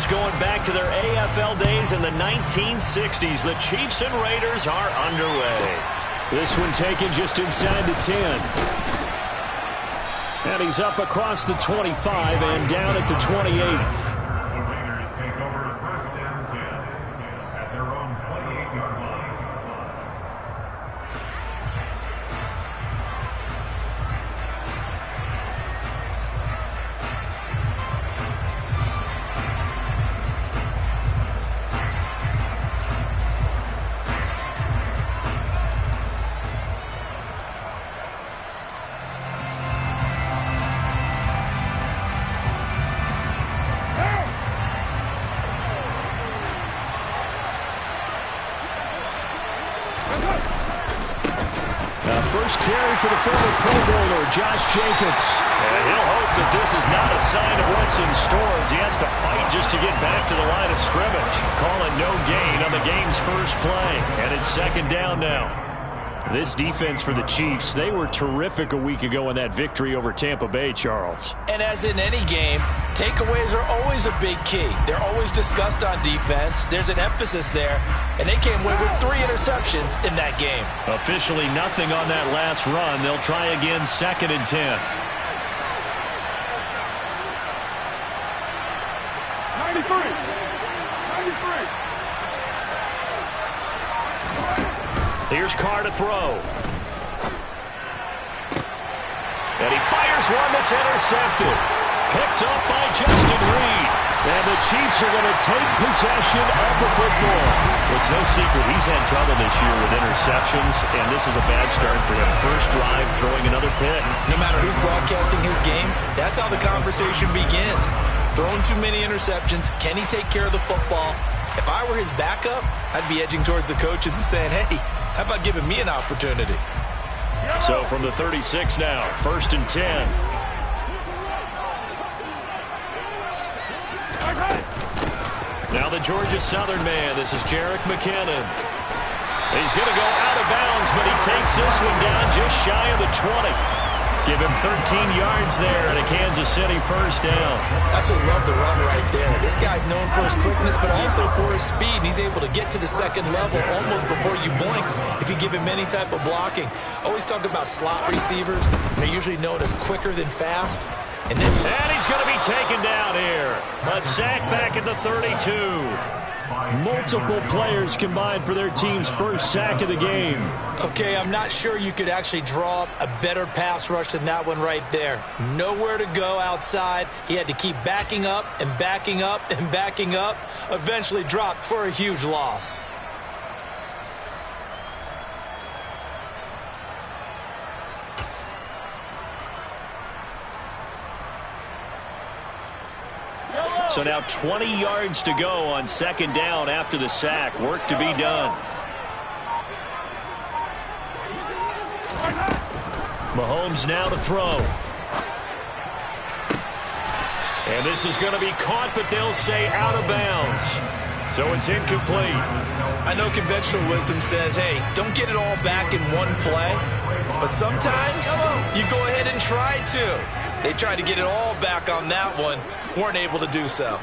Raiders going back to their AFL days in the 1960s. The Chiefs and Raiders are underway. This one taken just inside the 10. And he's up across the 25 and down at the 28. First carry for the former Pro Bowler, Josh Jacobs. And he'll hope that this is not a sign of what's in store as he has to fight just to get back to the line of scrimmage. Calling no gain on the game's first play. And it's second down now. This defense for the Chiefs, they were terrific a week ago in that victory over Tampa Bay, Charles. And as in any game, takeaways are always a big key. They're always discussed on defense. There's an emphasis there. And they came away with 3 interceptions in that game. Officially nothing on that last run. They'll try again second and 10. 93. Here's Carr to throw. And he fires one that's intercepted. Picked up by Justin Reed. And the Chiefs are going to take possession of the football. It's no secret he's had trouble this year with interceptions, and this is a bad start for him. First drive, throwing another pick. No matter who's broadcasting his game, that's how the conversation begins. Throwing too many interceptions, can he take care of the football? If I were his backup, I'd be edging towards the coaches and saying, hey, how about giving me an opportunity? So from the 36 now, first and 10. Now the Georgia Southern man. This is Jerick McKinnon. He's going to go out of bounds, but he takes this one down just shy of the 20. Give him 13 yards there and a Kansas City first down. That's what I love the run right there. This guy's known for his quickness, but also for his speed. And he's able to get to the second level almost before you blink if you give him any type of blocking. Always talk about slot receivers. They're usually known as quicker than fast. And he's going to be taken down here. A sack back at the 32. Multiple players combined for their team's first sack of the game. Okay, I'm not sure you could actually draw up a better pass rush than that one right there. Nowhere to go outside. He had to keep backing up and backing up and backing up. Eventually dropped for a huge loss. So now 20 yards to go on second down after the sack. Work to be done. Mahomes now to throw. And this is going to be caught, but they'll say out of bounds. So it's incomplete. I know conventional wisdom says, hey, don't get it all back in one play. But sometimes you go ahead and try to. They tried to get it all back on that one. Weren't able to do so.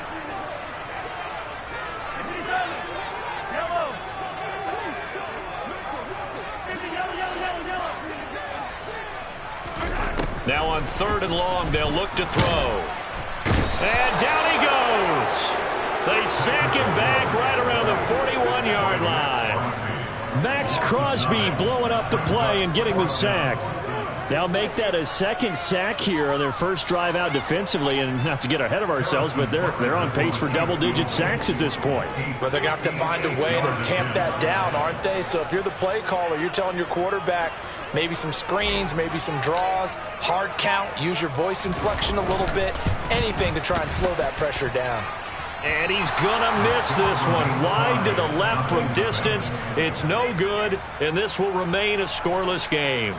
Now on third and long, they'll look to throw. And down he goes. They sack him back right around the 41-yard line. Max Crosby blowing up the play and getting the sack. They'll make that a second sack here on their first drive out defensively, and not to get ahead of ourselves, but they're on pace for double-digit sacks at this point. But they're going to have to find a way to tamp that down, aren't they? So if you're the play caller, you're telling your quarterback maybe some screens, maybe some draws, hard count, use your voice inflection a little bit, anything to try and slow that pressure down. And he's going to miss this one. Wide to the left from distance. It's no good, and this will remain a scoreless game.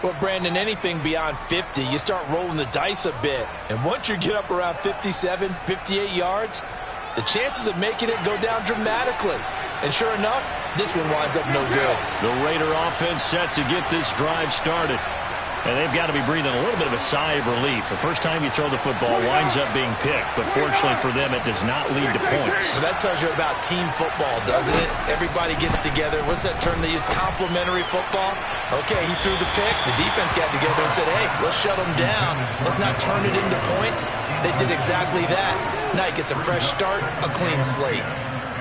Well, Brandon, anything beyond 50, you start rolling the dice a bit. And once you get up around 57, 58 yards, the chances of making it go down dramatically. And sure enough, this one winds up no good. The Raider offense set to get this drive started. And they've got to be breathing a little bit of a sigh of relief. The first time you throw the football winds up being picked, but fortunately for them, it does not lead to points. Well, that tells you about team football, doesn't it? Everybody gets together. What's that term they use? Complementary football? Okay, he threw the pick. The defense got together and said, hey, let's shut them down. Let's not turn it into points. They did exactly that. Now he gets a fresh start, a clean slate.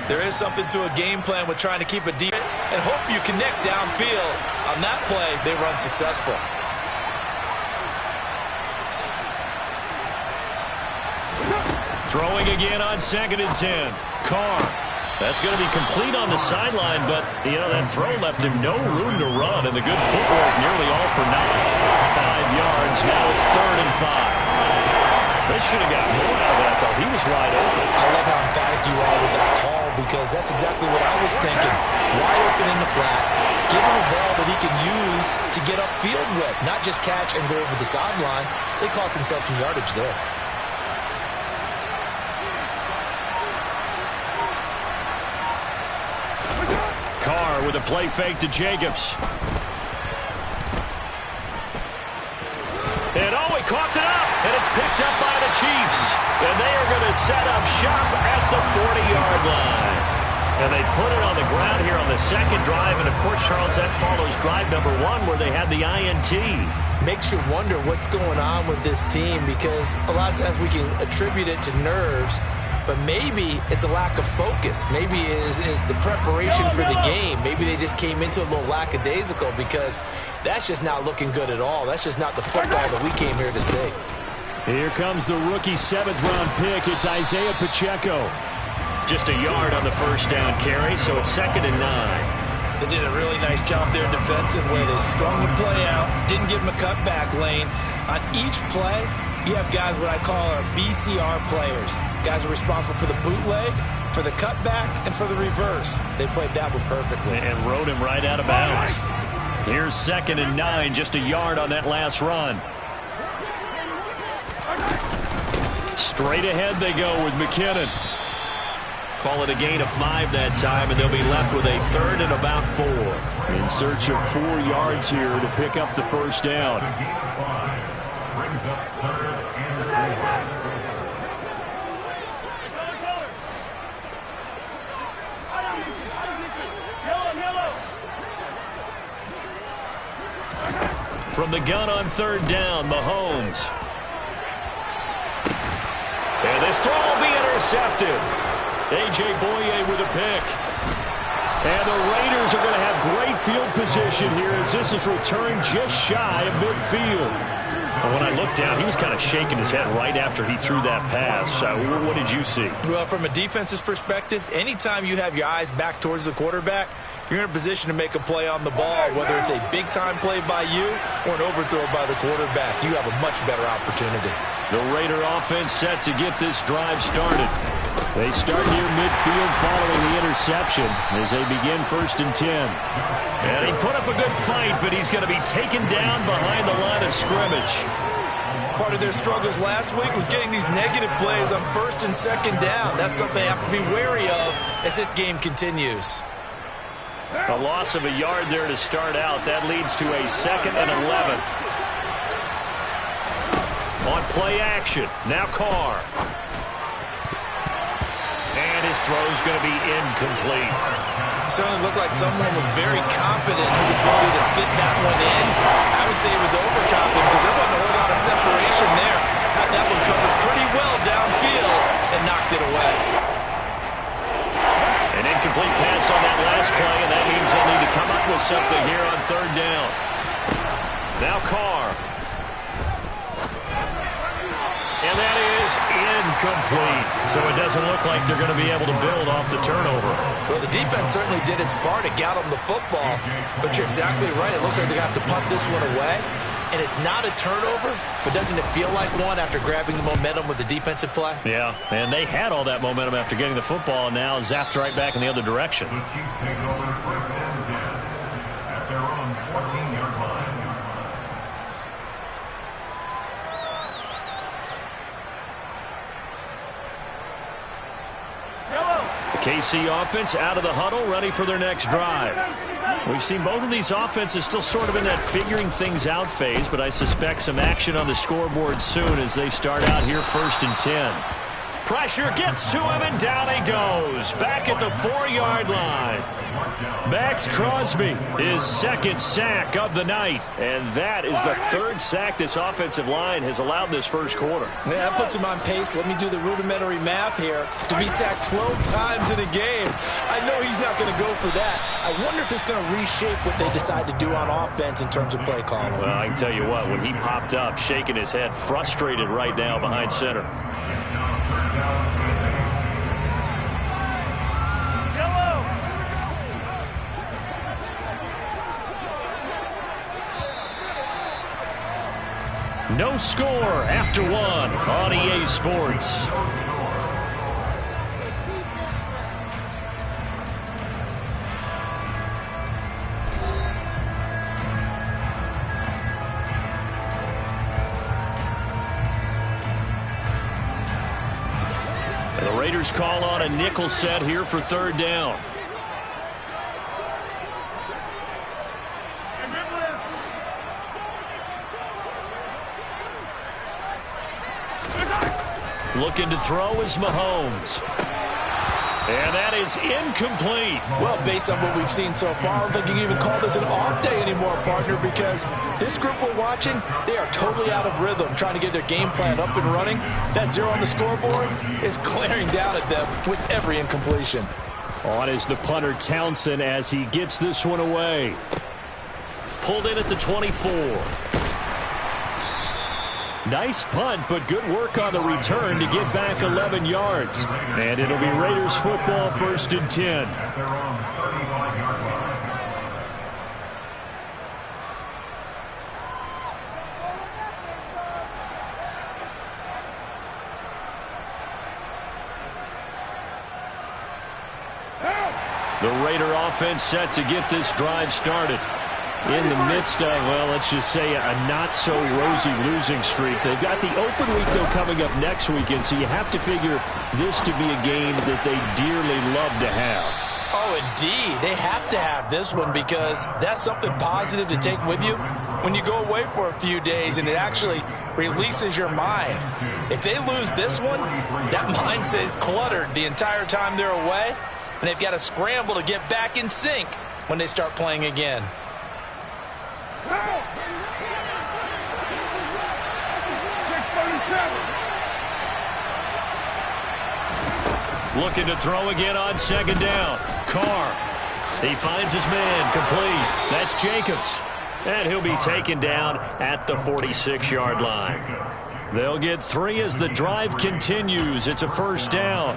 There is something to a game plan with trying to keep a deep and hope you connect downfield. On that play, they run successful. Throwing again on 2nd and 10. Carr. That's going to be complete on the sideline, but, you know, that throw left him no room to run, and the good footwork nearly all for 9. 5 yards. Now it's 3rd and 5. They should have got more out of that, though. He was wide open. I love how emphatic you are with that call because that's exactly what I was thinking. Wide open in the flat. Give him a ball that he can use to get upfield with, not just catch and go over the sideline. They cost themselves some yardage there. Carr with a play fake to Jacobs. And oh, he coughed it up, and it's picked up by the Chiefs. And they are going to set up shop at the 40-yard line. And they put it on the ground here on the second drive. And, of course, Charles, that follows drive number 1 where they had the INT. Makes you wonder what's going on with this team because a lot of times we can attribute it to nerves, but maybe it's a lack of focus. Maybe it is the preparation for the game. Maybe they just came into a little lackadaisical because that's just not looking good at all. That's just not the football that we came here to see. Here comes the rookie 7th-round pick. It's Isaiah Pacheco. Just a yard on the first down carry, so it's 2nd and 9. They did a really nice job there defensively. They strung the play out, didn't give him a cutback lane. On each play, you have guys what I call our BCR players. Guys are responsible for the bootleg, for the cutback, and for the reverse. They played that one perfectly. And rode him right out of bounds. Here's 2nd and 9, just a yard on that last run. Straight ahead they go with McKinnon. Call it a gain of 5 that time, and they'll be left with a 3rd and about 4. In search of 4 yards here to pick up the first down. Brings up 3rd and 4. From the gun on 3rd down, Mahomes. And this throw will be intercepted. A.J. Boye with a pick. And the Raiders are going to have great field position here as this is returned just shy of midfield. And when I looked down, he was kind of shaking his head right after he threw that pass. What did you see? Well, from a defense's perspective, anytime you have your eyes back towards the quarterback, you're in a position to make a play on the ball, whether it's a big-time play by you or an overthrow by the quarterback. You have a much better opportunity. The Raider offense set to get this drive started. They start near midfield following the interception as they begin 1st and 10. And he put up a good fight, but he's going to be taken down behind the line of scrimmage. Part of their struggles last week was getting these negative plays on 1st and 2nd down. That's something they have to be wary of as this game continues. A loss of a yard there to start out. That leads to a 2nd and 11. On play action, now Carr. And his throw's going to be incomplete. Certainly looked like someone was very confident in his ability to fit that one in. I would say he was overconfident because there wasn't a whole lot of separation there. Had that one covered pretty well downfield and knocked it away. An incomplete pass on that last play, and that means they'll need to come up with something here on 3rd down. Now Carr. And that is incomplete. So it doesn't look like they're going to be able to build off the turnover. Well, the defense certainly did its part. It got them the football. But you're exactly right. It looks like they're going to have to punt this one away. And it's not a turnover, but doesn't it feel like one after grabbing the momentum with the defensive play? Yeah, and they had all that momentum after getting the football and now zapped right back in the other direction. The Chiefs take over 1st and 10 at their own 14-yard line. KC offense out of the huddle, ready for their next drive. We've seen both of these offenses still sort of in that figuring things out phase, but I suspect some action on the scoreboard soon as they start out here 1st and 10. Pressure gets to him, and down he goes. Back at the 4-yard line. Max Crosby, his 2nd sack of the night. And that is the 3rd sack this offensive line has allowed this first quarter. Yeah, that puts him on pace. Let me do the rudimentary math here. To be sacked 12 times in a game. I know he's not going to go for that. I wonder if it's going to reshape what they decide to do on offense in terms of play calling. Well, I can tell you what, when he popped up, shaking his head, frustrated right now behind center. No score after 1 on EA Sports. And the Raiders call on a nickel set here for 3rd down. Looking to throw is Mahomes. And that is incomplete. Well, based on what we've seen so far, I don't think you can even call this an off day anymore, partner, because this group we're watching, they are totally out of rhythm, trying to get their game plan up and running. That 0 on the scoreboard is glaring down at them with every incompletion. On is the punter Townsend as he gets this one away. Pulled in at the 24. Nice punt, but good work on the return to get back 11 yards. And it'll be Raiders football 1st and 10. The Raider offense set to get this drive started. In the midst of, well, let's just say a not-so-rosy losing streak. They've got the open week, though, coming up next weekend, so you have to figure this to be a game that they dearly love to have. Oh, indeed. They have to have this one because that's something positive to take with you when you go away for a few days, and it actually releases your mind. If they lose this one, that mind stays cluttered the entire time they're away, and they've got to scramble to get back in sync when they start playing again. Looking to throw again on 2nd down. Carr. He finds his man complete. That's Jacobs. And he'll be taken down at the 46-yard line. They'll get 3 as the drive continues. It's a 1st down.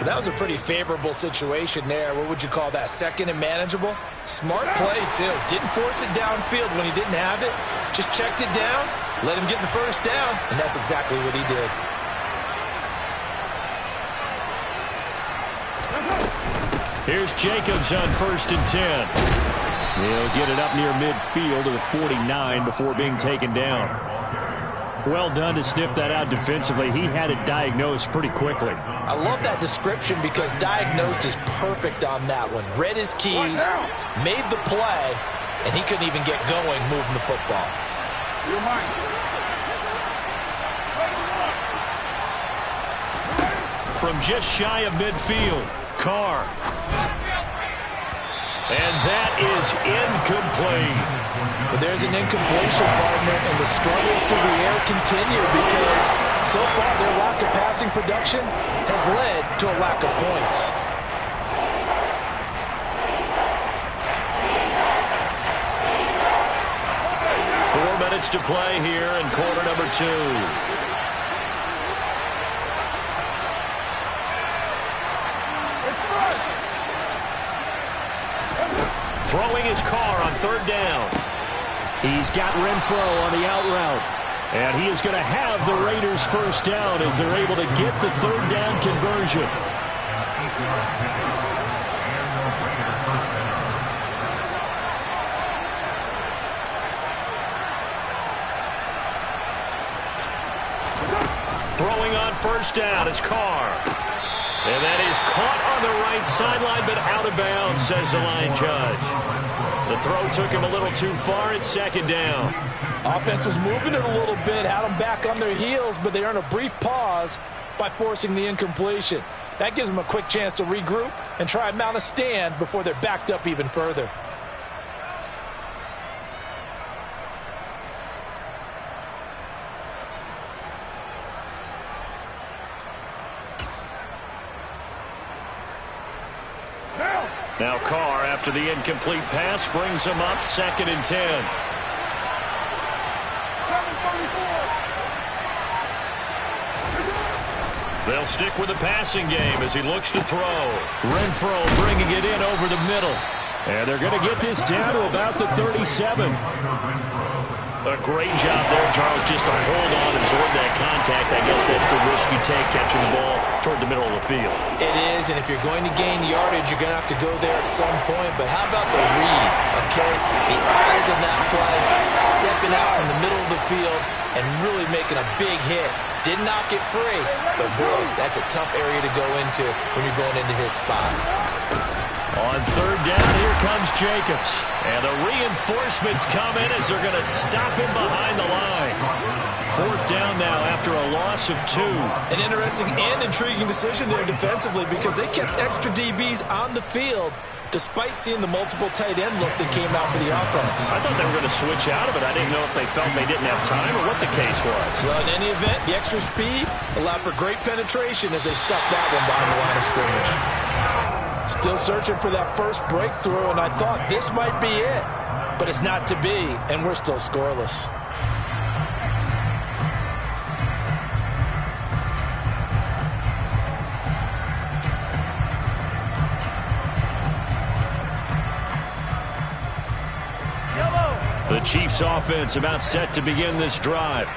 That was a pretty favorable situation there. What would you call that? 2nd and manageable? Smart play, too. Didn't force it downfield when he didn't have it. Just checked it down, let him get the 1st down, and that's exactly what he did. Here's Jacobs on 1st and 10. He'll get it up near midfield to the 49 before being taken down. Well done to sniff that out defensively. He had it diagnosed pretty quickly. I love that description because diagnosed is perfect on that one. Read his keys, made the play, and he couldn't even get going moving the football. From just shy of midfield, Carr. And that is incomplete. But there's an incompletion, partner, and the struggles through the air continue because so far their lack of passing production has led to a lack of points. Four minutes to play here in quarter number 2. Throwing his Carr on 3rd down. He's got Renfro on the out route. And he is going to have the Raiders 1st down as they're able to get the 3rd down conversion. Throwing on 1st down is Carr. And that is caught on the right sideline, but out of bounds, says the line judge. The throw took him a little too far. It's second down. Offense was moving it a little bit, had them back on their heels, but they earned a brief pause by forcing the incompletion. That gives them a quick chance to regroup and try and mount a stand before they're backed up even further. Now Carr, after the incomplete pass, brings him up 2nd and 10. They'll stick with the passing game as he looks to throw. Renfro bringing it in over the middle. And they're going to get this down to about the 37. A great job there, Charles, just to hold on, absorb that contact. I guess that's the risk you take, catching the ball toward the middle of the field. It is, and if you're going to gain yardage, you're going to have to go there at some point. But how about the read, okay? The eyes of that play, stepping out from the middle of the field and really making a big hit. Did not get free, but boy, that's a tough area to go into when you're going into his spot. On 3rd down, here comes Jacobs. And the reinforcements come in as they're going to stop him behind the line. 4th down now after a loss of 2. An interesting and intriguing decision there defensively because they kept extra DBs on the field despite seeing the multiple tight end look that came out for the offense. I thought they were going to switch out of it. I didn't know if they felt they didn't have time or what the case was. Well, in any event, the extra speed allowed for great penetration as they stuffed that one behind the line of scrimmage. Still searching for that first breakthrough, and I thought this might be it. But it's not to be, and we're still scoreless. The Chiefs offense about set to begin this drive.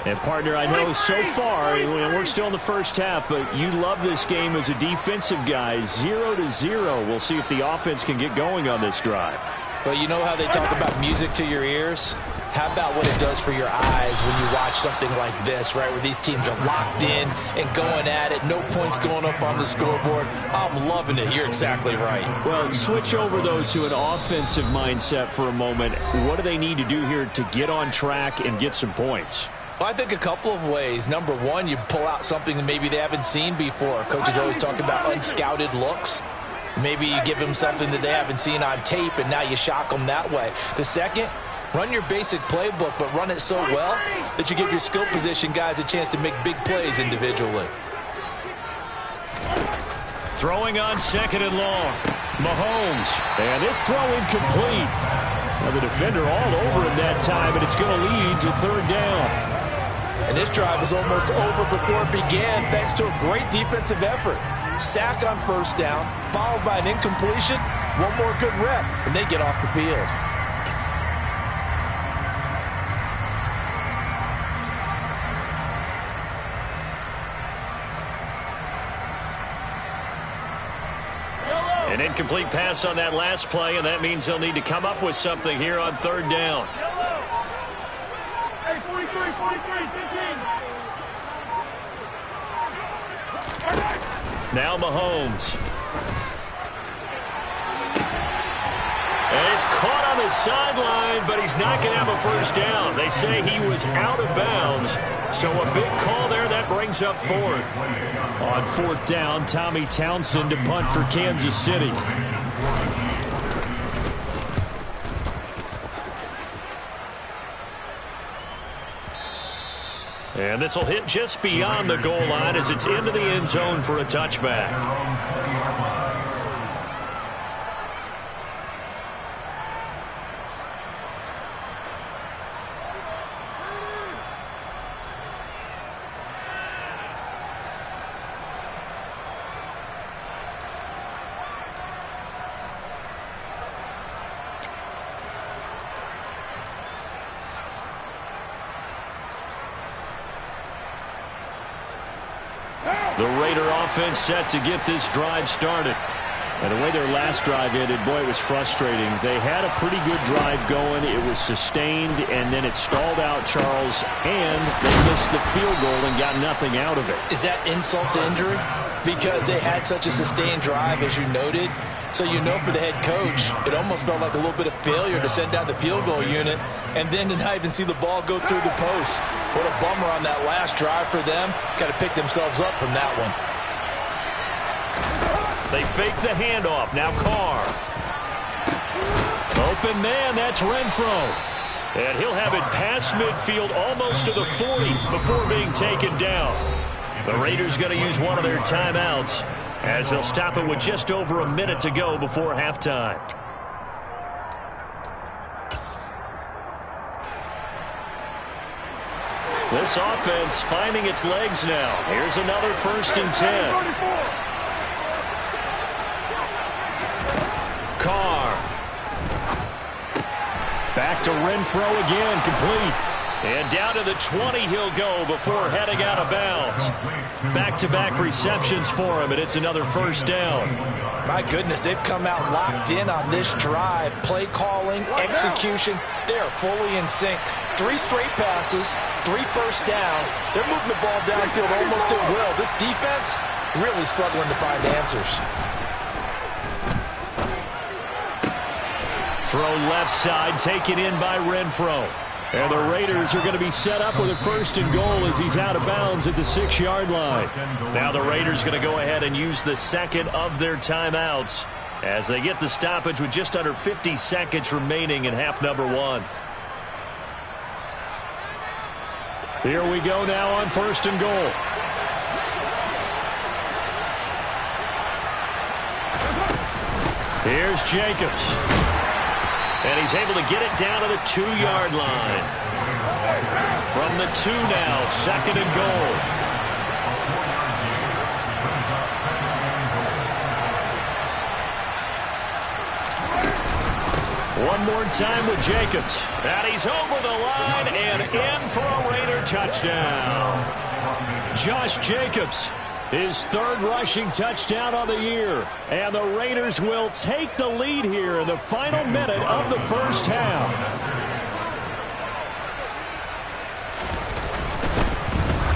And, partner, I know so far, we're still in the first half, but you love this game as a defensive guy. 0-0. We'll see if the offense can get going on this drive. Well, you know how they talk about music to your ears? How about what it does for your eyes when you watch something like this, right, where these teams are locked in and going at it, no points going up on the scoreboard? I'm loving it. You're exactly right. Well, switch over, though, to an offensive mindset for a moment. What do they need to do here to get on track and get some points? Well, I think a couple of ways. Number one, you pull out something that maybe they haven't seen before. Coaches always talk about unscouted looks. Maybe you give them something that they haven't seen on tape, and now you shock them that way. The second, run your basic playbook, but run it so well that you give your skill position guys a chance to make big plays individually. Throwing on 2nd and long. Mahomes. And this throw incomplete. Now the defender all over him that time, and it's going to lead to 3rd down. And this drive was almost over before it began thanks to a great defensive effort. Sack on 1st down, followed by an incompletion. One more good rep, and they get off the field. An incomplete pass on that last play, and that means they'll need to come up with something here on 3rd down. Hey, 43, 15. Now Mahomes. And he's caught on the sideline, but he's not going to have a 1st down. They say he was out of bounds, so a big call there. That brings up 4th. On 4th down, Tommy Townsend to punt for Kansas City. And this will hit just beyond the goal line as it's into the end zone for a touchback. The Raider offense set to get this drive started. And the way their last drive ended, boy, it was frustrating. They had a pretty good drive going. It was sustained, and then it stalled out, Charles, and they missed the field goal and got nothing out of it. Is that insult to injury? because they had such a sustained drive, as you noted. So you know for the head coach, it almost felt like a little bit of failure to send down the field goal unit and then to not even see the ball go through the post. What a bummer on that last drive for them. Got to pick themselves up from that one. They fake the handoff. Now Carr. Open man, that's Renfro. And he'll have it past midfield almost to the 40 before being taken down. The Raiders going to use one of their timeouts as they'll stop it with just over a minute to go before halftime. This offense finding its legs now. Here's another 1st and 10. Carr. Back to Renfro again, complete. And down to the 20 he'll go before heading out of bounds. Back-to-back receptions for him, and it's another 1st down. My goodness, they've come out locked in on this drive. Play calling, execution, they are fully in sync. 3 straight passes, 3 first downs. They're moving the ball downfield almost at will. This defense really struggling to find answers. Throw left side, taken in by Renfro. And the Raiders are going to be set up with a 1st and goal as he's out of bounds at the 6-yard line. Now the Raiders going to go ahead and use the second of their timeouts as they get the stoppage with just under 50 seconds remaining in half number 1. Here we go now on 1st and goal. Here's Jacobs. And he's able to get it down to the 2-yard line. From the 2 now, 2nd and goal. One more time with Jacobs. And he's over the line and in for a Raider touchdown. Josh Jacobs, his 3rd rushing touchdown on the year. And the Raiders will take the lead here in the final minute of the 1st half.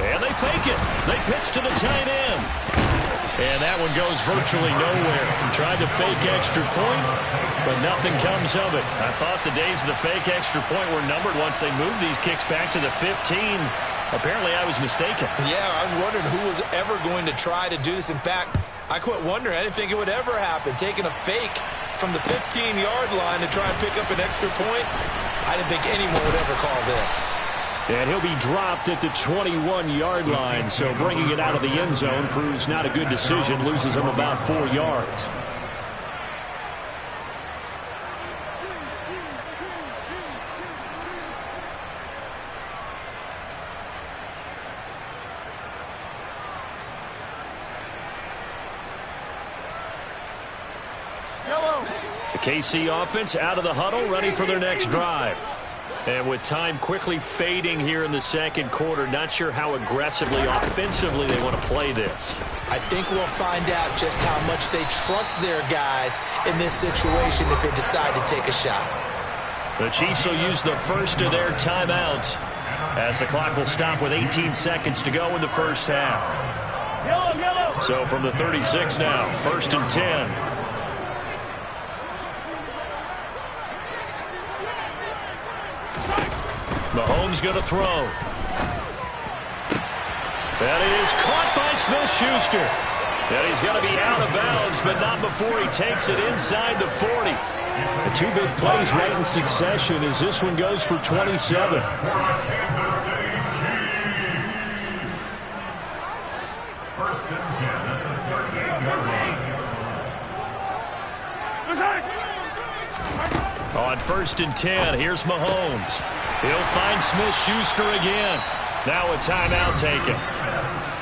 And they fake it. They pitch to the tight end. And that one goes virtually nowhere. Tried to fake extra point, but nothing comes of it. I thought the days of the fake extra point were numbered once they moved these kicks back to the 15. Apparently, I was mistaken. Yeah, I was wondering who was ever going to try to do this. In fact, I quit wondering. I didn't think it would ever happen. Taking a fake from the 15-yard line to try and pick up an extra point, I didn't think anyone would ever call this. And he'll be dropped at the 21-yard line, so bringing it out of the end zone proves not a good decision. Loses him about 4 yards. The KC offense out of the huddle, ready for their next drive. And with time quickly fading here in the 2nd quarter, not sure how aggressively, offensively they want to play this. I think we'll find out just how much they trust their guys in this situation if they decide to take a shot. The Chiefs will use the 1st of their timeouts as the clock will stop with 18 seconds to go in the 1st half. So from the 36 now, 1st and 10. Mahomes going to throw. That is caught by Smith-Schuster. And he's going to be out of bounds, but not before he takes it inside the 40. The 2 big plays right in succession as this one goes for 27. On 1st and 10, here's Mahomes. He'll find Smith-Schuster again. Now a timeout taken.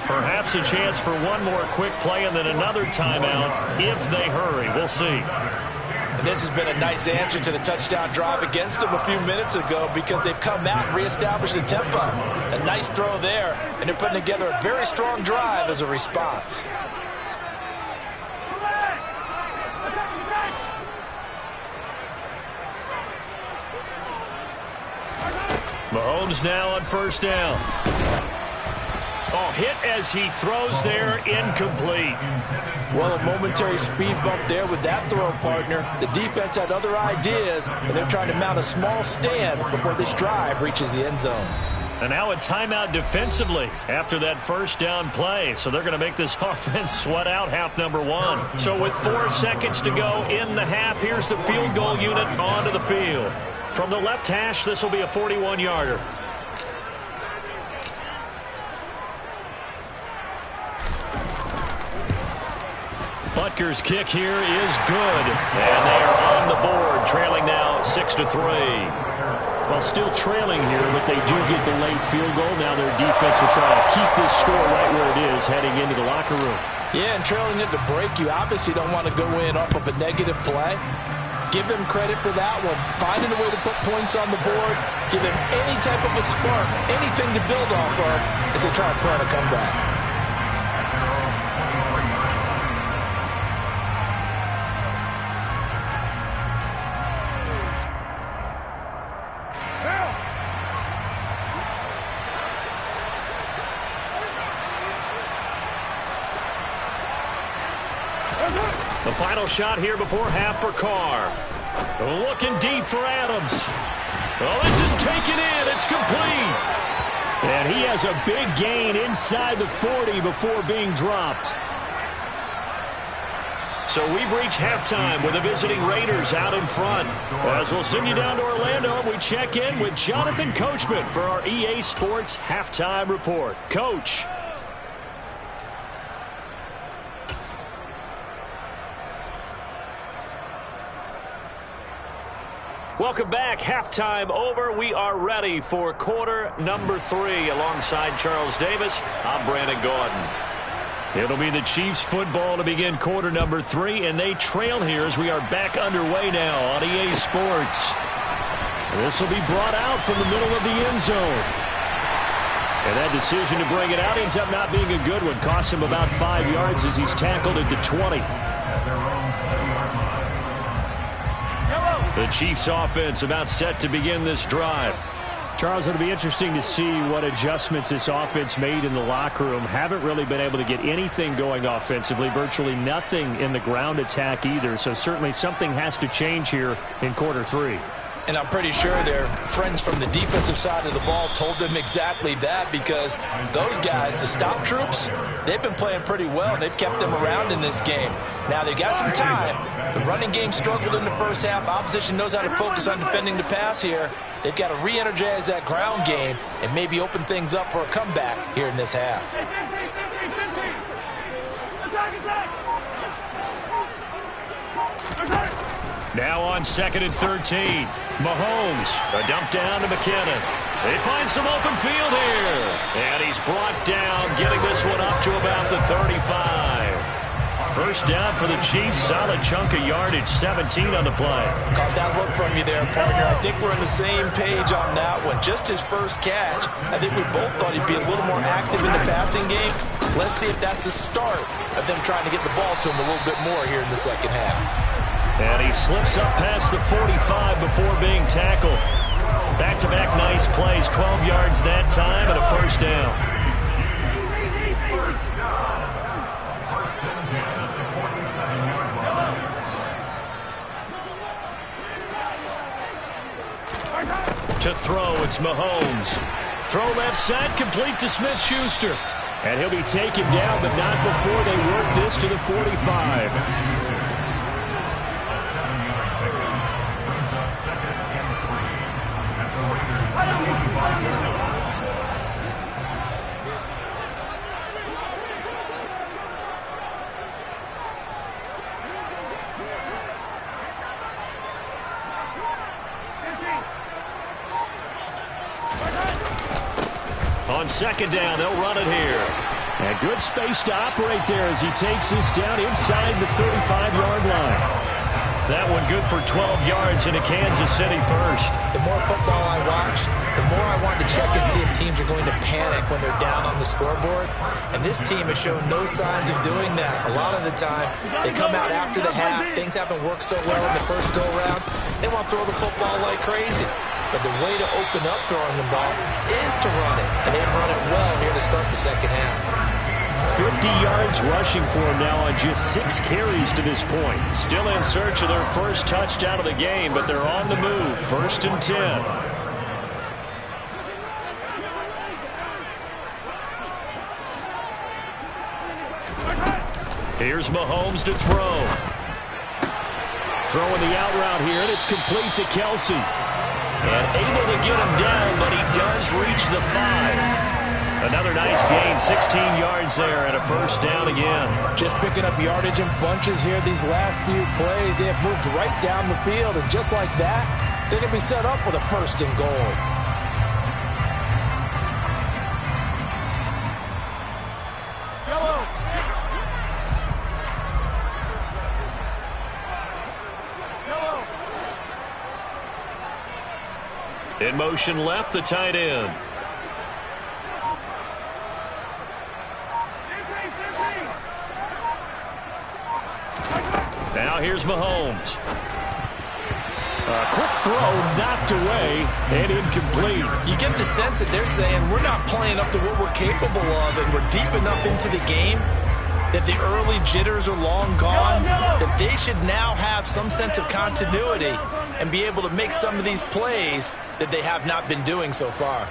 Perhaps a chance for one more quick play and then another timeout if they hurry. We'll see. And this has been a nice answer to the touchdown drive against them a few minutes ago because they've come out and reestablished the tempo. A nice throw there, and they're putting together a very strong drive as a response. Mahomes now on 1st down. Oh, hit as he throws there, incomplete. Well, a momentary speed bump there with that throw, partner. The defense had other ideas, and they're trying to mount a small stand before this drive reaches the end zone. And now a timeout defensively after that first down play. So they're going to make this offense sweat out half number one. So with 4 seconds to go in the half, here's the field goal unit onto the field. From the left hash, this will be a 41-yarder. Butker's kick here is good. And they are on the board, trailing now 6-3. Well, still trailing here, but they do get the late field goal. Now their defense will try to keep this score right where it is heading into the locker room. Yeah, and trailing at the break, you obviously don't want to go in off of a negative play. Give them credit for that one. Finding a way to put points on the board, give them any type of a spark, anything to build off of as they try to plan a comeback. The final shot here before half for Carr. Looking deep for Adams. Oh, this is taken in. It's complete. And he has a big gain inside the 40 before being dropped. So we've reached halftime with the visiting Raiders out in front. As we'll send you down to Orlando, we check in with Jonathan Coachman for our EA Sports Halftime Report. Coach. Welcome back. Halftime over. We are ready for quarter number 3. Alongside Charles Davis, I'm Brandon Gordon. It'll be the Chiefs football to begin quarter number 3, and they trail here as we are back underway now on EA Sports. This will be brought out from the middle of the end zone. And that decision to bring it out ends up not being a good one. Costs him about 5 yards as he's tackled at the 20. The Chiefs offense about set to begin this drive. Charles, it'll be interesting to see what adjustments this offense made in the locker room. Haven't really been able to get anything going offensively. Virtually nothing in the ground attack either. So certainly something has to change here in quarter 3. And I'm pretty sure their friends from the defensive side of the ball told them exactly that, because those guys, the stop troops, they've been playing pretty well, and they've kept them around in this game. Now, they've got some time. The running game struggled in the first half. Opposition knows how to focus on defending the pass here. They've got to re-energize that ground game and maybe open things up for a comeback here in this half. Now on 2nd and 13. Mahomes, a dump down to McKinnon. They find some open field here. And he's brought down, getting this one up to about the 35. First down for the Chiefs. Solid chunk of yardage, 17 on the play. Caught that look from you there, partner. I think we're on the same page on that one. Just his first catch. I think we both thought he'd be a little more active in the passing game. Let's see if that's the start of them trying to get the ball to him a little bit more here in the second half. And he slips up past the 45 before being tackled. Back-to-back nice plays, 12 yards that time and a first down. To throw, it's Mahomes. Throw left side, complete to Smith-Schuster. And he'll be taken down, but not before they work this to the 45. On second down, they'll run it here. And good space to operate there as he takes this down inside the 35-yard line. That one good for 12 yards into Kansas City first. The more football I watch, the more I want to check and see if teams are going to panic when they're down on the scoreboard. And this team has shown no signs of doing that. A lot of the time, they come out after the half. Things haven't worked so well in the first go-around. They want to throw the football like crazy. But the way to open up throwing the ball is to run it. And they've run it well here to start the second half. 50 yards rushing for him now on just 6 carries to this point. Still in search of their first touchdown of the game, but they're on the move. 1st and 10. Here's Mahomes to throw. Throwing the out route here, and it's complete to Kelsey. And able to get him down, but he does reach the 5. Another nice gain, 16 yards there, and a 1st down again. Just picking up yardage in bunches here these last few plays. They have moved right down the field, and just like that, they're going to be set up with a 1st and goal. In motion left, the tight end. Now here's Mahomes. A quick throw knocked away and incomplete. You get the sense that they're saying we're not playing up to what we're capable of, and we're deep enough into the game that the early jitters are long gone, that they should now have some sense of continuity and be able to make some of these plays that they have not been doing so far.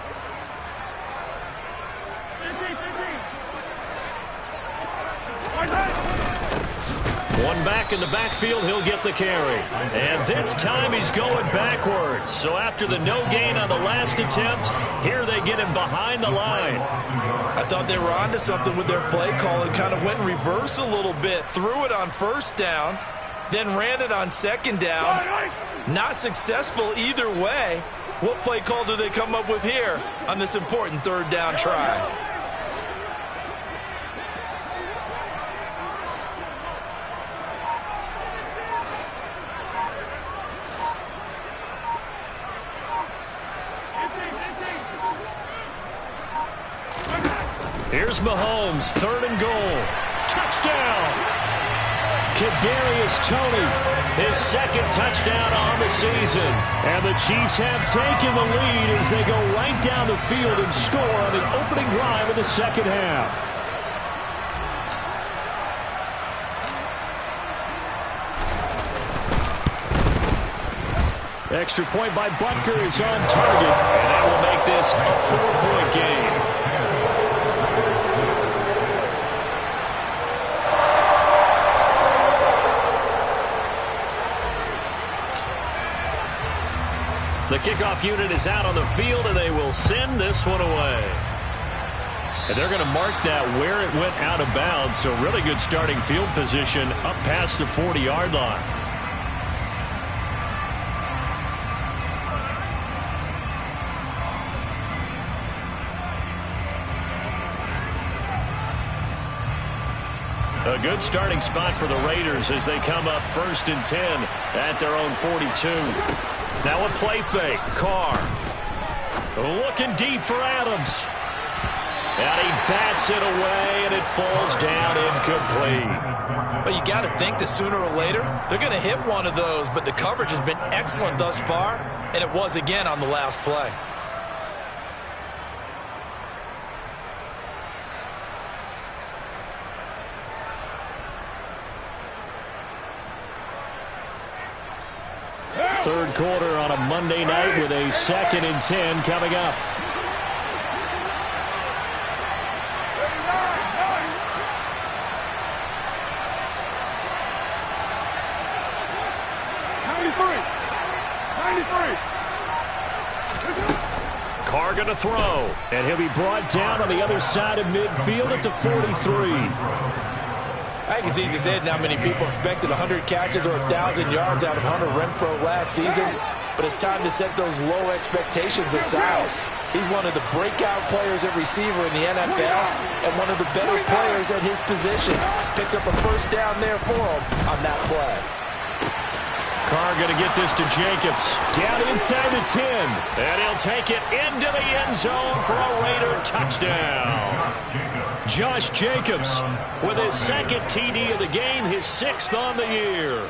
One back in the backfield, he'll get the carry. And this time he's going backwards. So after the no gain on the last attempt, here they get him behind the line. I thought they were onto something with their play call and kind of went in reverse a little bit. Threw it on 1st down, then ran it on 2nd down. Not successful either way. What play call do they come up with here on this important 3rd down try? Here's Mahomes, 3rd and goal. Touchdown! Kadarius Toney, his 2nd touchdown on the season. And the Chiefs have taken the lead as they go right down the field and score on the opening drive of the 2nd half. Extra point by Butker is on target, and that will make this a 4-point game. The kickoff unit is out on the field, and they will send this one away. And they're going to mark that where it went out of bounds, so really good starting field position up past the 40-yard line. A good starting spot for the Raiders as they come up 1st and 10 at their own 42. Now a play fake. Carr looking deep for Adams. And he bats it away, and it falls down incomplete. But you got to think that sooner or later, they're going to hit one of those. But the coverage has been excellent thus far, and it was again on the last play. Third quarter on a Monday night with a 2nd and 10 coming up. Carr going to throw, and he'll be brought down on the other side of midfield at the 43. I think it's easy to say how many people expected 100 catches or 1,000 yards out of Hunter Renfrow last season, but it's time to set those low expectations aside. He's one of the breakout players at receiver in the NFL and one of the better players at his position. Picks up a 1st down there for him on that play. Carr going to get this to Jacobs. Down inside the 10. And he'll take it into the end zone for a Raider touchdown. Josh Jacobs with his 2nd TD of the game, his 6th on the year.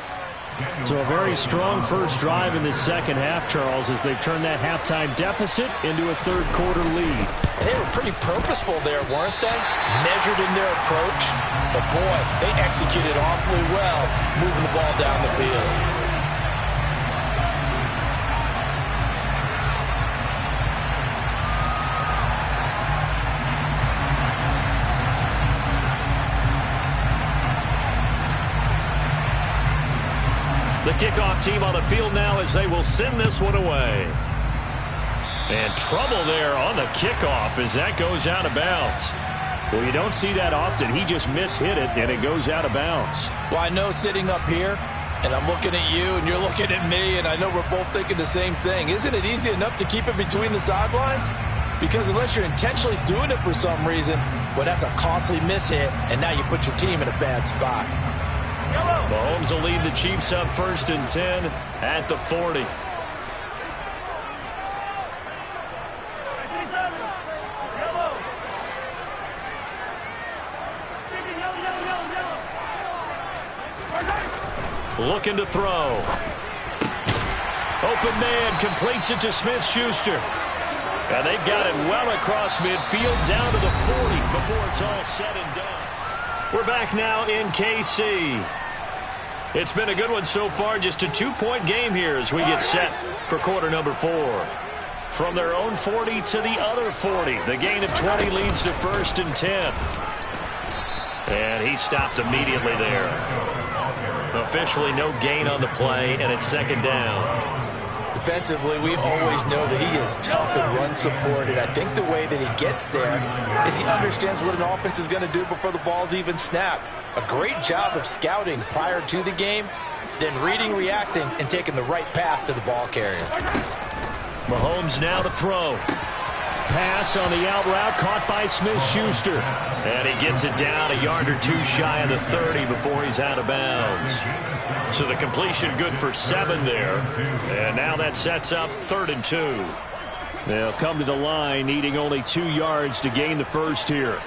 So a very strong first drive in the second half, Charles, as they've turned that halftime deficit into a third-quarter lead. And they were pretty purposeful there, weren't they? Measured in their approach. But, boy, they executed awfully well, moving the ball down the field. The kickoff team on the field now as they will send this one away. And trouble there on the kickoff as that goes out of bounds. Well, you don't see that often. He just mishit it, and it goes out of bounds. Well, I know sitting up here, and I'm looking at you, and you're looking at me, and I know we're both thinking the same thing. Isn't it easy enough to keep it between the sidelines? Because unless you're intentionally doing it for some reason, well, that's a costly mishit, and now you put your team in a bad spot. Mahomes will lead the Chiefs up 1st and 10 at the 40. Looking to throw. Open man completes it to Smith-Schuster. And they've got it well across midfield down to the 40 before it's all said and done. We're back now in KC. It's been a good one so far. Just a 2-point game here as we get set for quarter number 4. From their own 40 to the other 40. The gain of 20 leads to 1st and 10. And he stopped immediately there. Officially no gain on the play, and it's 2nd down. Defensively, we always know that he is tough and run support, and I think the way that he gets there is he understands what an offense is going to do before the ball's even snapped. A great job of scouting prior to the game, then reading, reacting, and taking the right path to the ball carrier. Mahomes now to throw. Pass on the out route caught by Smith-Schuster. And he gets it down a yard or 2 shy of the 30 before he's out of bounds. So the completion good for 7 there. And now that sets up 3rd and 2. They'll come to the line needing only 2 yards to gain the first here.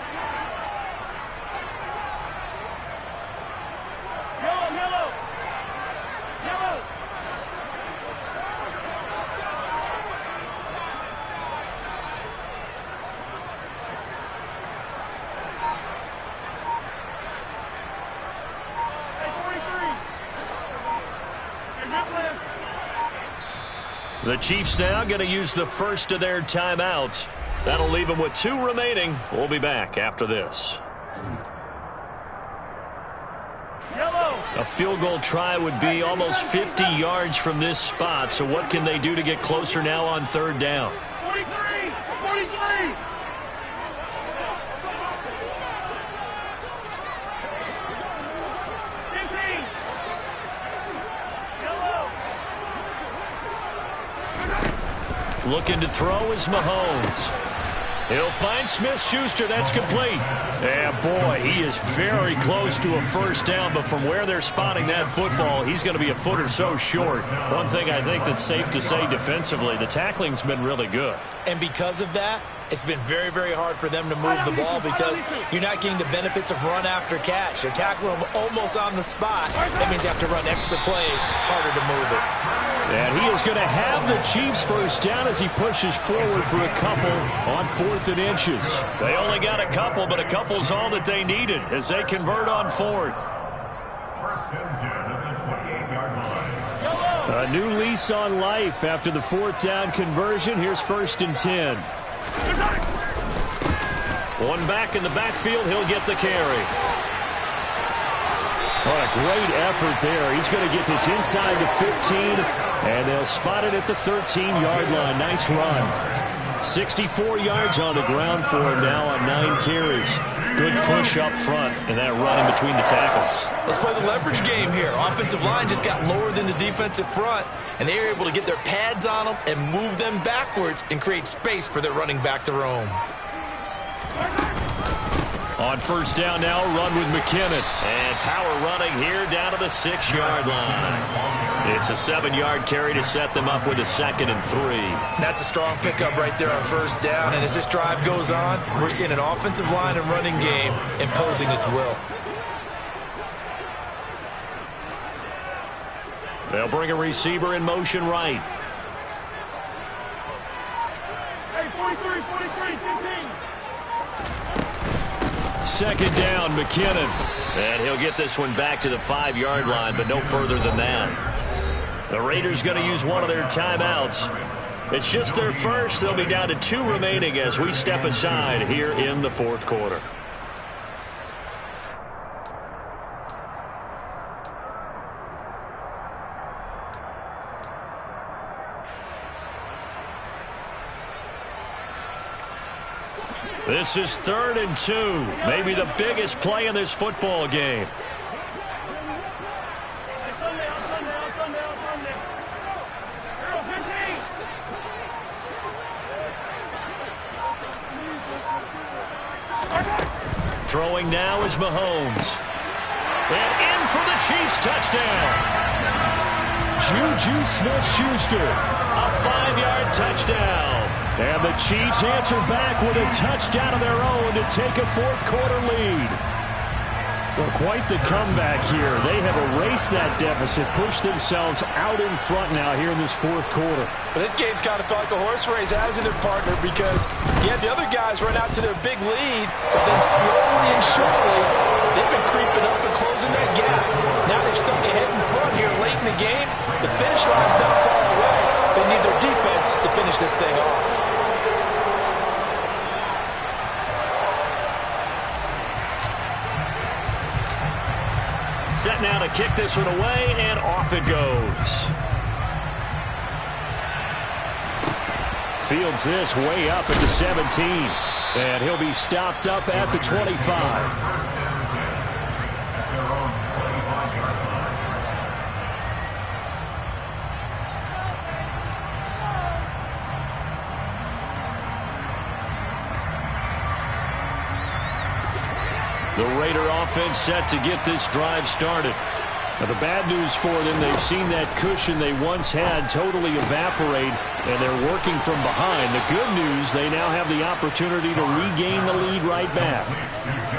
The Chiefs now going to use the first of their timeouts. That'll leave them with 2 remaining. We'll be back after this. A field goal try would be almost 50 yards from this spot. So what can they do to get closer now on 3rd down? 43! Looking to throw is Mahomes. He'll find Smith-Schuster. That's complete. And, boy, he is very close to a 1st down, but from where they're spotting that football, he's going to be a foot or so short. One thing I think that's safe to say defensively, the tackling's been really good. And because of that, it's been very, very hard for them to move the ball because you're not getting the benefits of run after catch. They're tackling them almost on the spot. That means you have to run extra plays, harder to move it. And he is going to have the Chiefs 1st down as he pushes forward for a couple on 4th and inches. They only got a couple, but a couple's all that they needed as they convert on 4th. 1st and 10 at the 28-yard line. A new lease on life after the 4th down conversion. Here's 1st and 10. One back in the backfield. He'll get the carry. What a great effort there. He's going to get this inside the 15, and they'll spot it at the 13-yard line. Nice run. 64 yards on the ground for him now on 9 carries. Good push up front and that run in between the tackles. Let's play the leverage game here. Offensive line just got lower than the defensive front, and they were able to get their pads on them and move them backwards and create space for their running back to roam. On 1st down now, run with McKinnon. And power running here down to the 6-yard line. It's a 7-yard carry to set them up with a 2nd and 3. That's a strong pickup right there on 1st down. And as this drive goes on, we're seeing an offensive line and running game imposing its will. They'll bring a receiver in motion right. Hey, 43, 43, 15. Second down, McKinnon. And he'll get this one back to the 5-yard line, but no further than that. The Raiders going to use one of their timeouts. It's just their first. They'll be down to 2 remaining as we step aside here in the fourth quarter. This is 3rd and 2. Maybe the biggest play in this football game. Throwing now is Mahomes. And in for the Chiefs touchdown. Juju Smith-Schuster, a 5-yard touchdown. And the Chiefs answer back with a touchdown of their own to take a fourth-quarter lead. Well, quite the comeback here. They have erased that deficit, pushed themselves out in front now here in this fourth quarter. But this game's kind of felt like a horse race, hasn't it, partner? Because you had the other guys run out to their big lead, but then slowly and surely, they've been creeping up and closing that gap. Now they've stuck ahead in front here late in the game. The finish line's not far away. They need their defense to finish this thing off. Set now to kick this one away, and off it goes. Fields this way up at the 17. And he'll be stopped up at the 25. The Raider offense set to get this drive started. Now, the bad news for them, they've seen that cushion they once had totally evaporate, and they're working from behind. The good news, they now have the opportunity to regain the lead right back.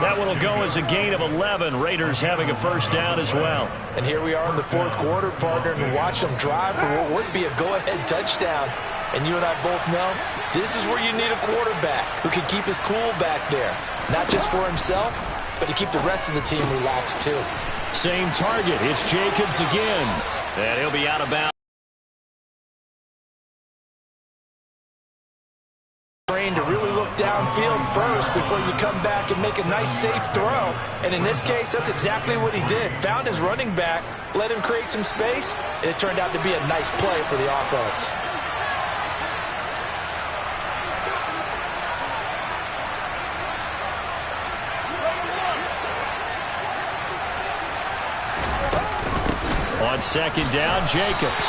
That one will go as a gain of 11. Raiders having a first down as well. And here we are in the fourth quarter, partner, and watch them drive for what would be a go-ahead touchdown. And you and I both know this is where you need a quarterback who can keep his cool back there, not just for himself, but to keep the rest of the team relaxed too. Same target. It's Jacobs again. And he'll be out of bounds. To really look downfield first before you come back and make a nice safe throw. And in this case, that's exactly what he did. Found his running back, let him create some space, and it turned out to be a nice play for the offense. On second down, Jacobs.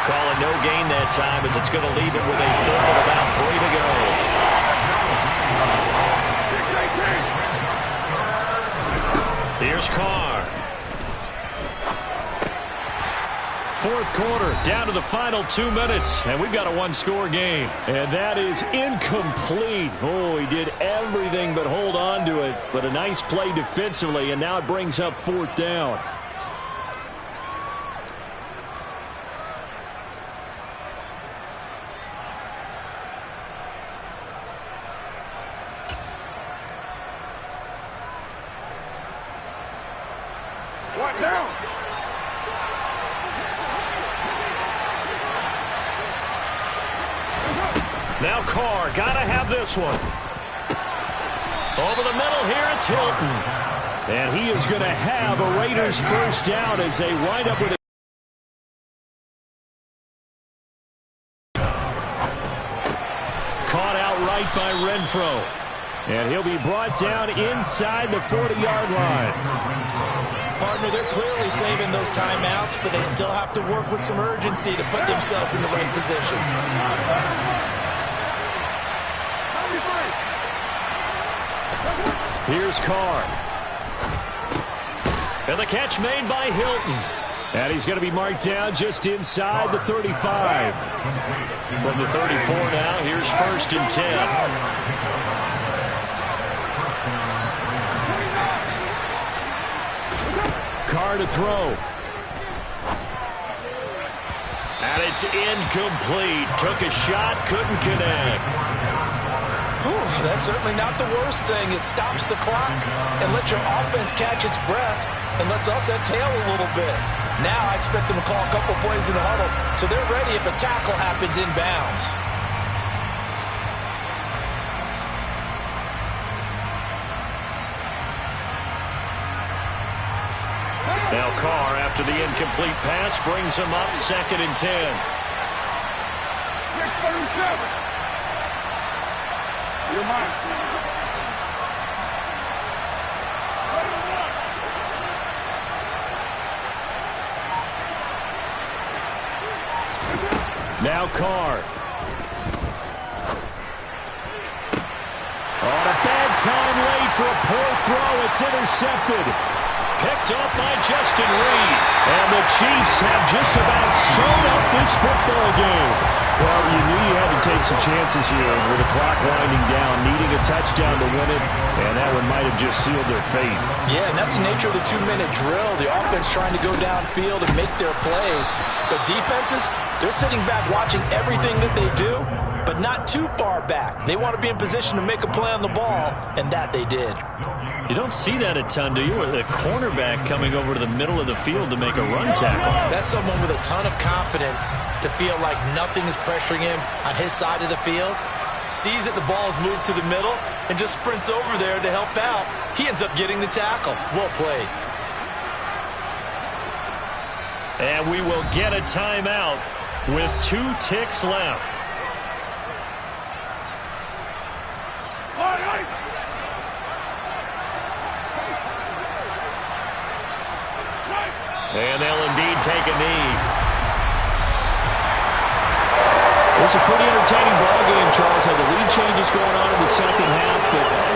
Calling no gain that time as it's going to leave him with a third and about 3 to go. Here's Carr. Fourth quarter, down to the final 2 minutes, and we've got a one-score game. And that is incomplete. Oh, he did everything but hold on to it. But a nice play defensively, and now it brings up fourth down. What now? Now Carr, gotta have this one. Over the middle here, it's Hilton. And he is going to have a Raiders first down as they wind up with a caught out right by Renfro. And he'll be brought down inside the 40-yard line. Partner, they're clearly saving those timeouts, but they still have to work with some urgency to put themselves in the right position. Here's Carr. And the catch made by Hilton. And he's going to be marked down just inside the 35. From the 34 now, here's 1st and 10. Carr to throw. And it's incomplete. Took a shot, couldn't connect. Whew, that's certainly not the worst thing. It stops the clock and lets your offense catch its breath and lets us exhale a little bit. Now I expect them to call a couple plays in the huddle so they're ready if a tackle happens inbounds. Now Carr, after the incomplete pass, brings him up 2nd and 10. 637. You're mine. Now Carr. On a bad time late for a poor throw. It's intercepted. Picked up by Justin Reed. And the Chiefs have just about sewn up this football game. Well, you knew you had to take some chances here with the clock winding down, needing a touchdown to win it, and that one might have just sealed their fate. Yeah, and that's the nature of the 2-minute drill. The offense trying to go downfield and make their plays. But defenses, they're sitting back watching everything that they do, but not too far back. They want to be in position to make a play on the ball, and that they did. You don't see that a ton, do you? With a cornerback coming over to the middle of the field to make a run tackle. That's someone with a ton of confidence to feel like nothing is pressuring him on his side of the field. Sees that the ball is moved to the middle and just sprints over there to help out. He ends up getting the tackle. Well played. And we will get a timeout with 2 ticks left. And they'll indeed take a knee. It was a pretty entertaining ball game, Charles. Had the lead changes going on in the second half, but